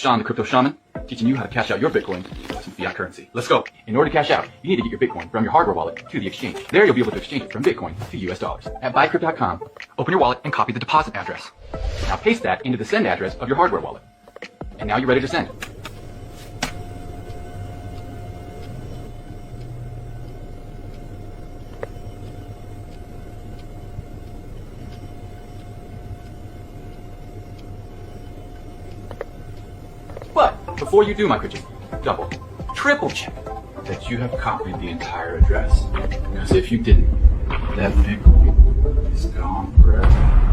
Sean, the crypto shaman, teaching you how to cash out your Bitcoin to fiat currency. Let's go. In order to cash out, you need to get your Bitcoin from your hardware wallet to the exchange. There you'll be able to exchange it from Bitcoin to US dollars. At buycrypto.com, open your wallet and copy the deposit address. Now paste that into the send address of your hardware wallet. And now you're ready to send. But before you do, my Christian, double, triple check that you have copied the entire address. Because if you didn't, that Bitcoin is gone forever.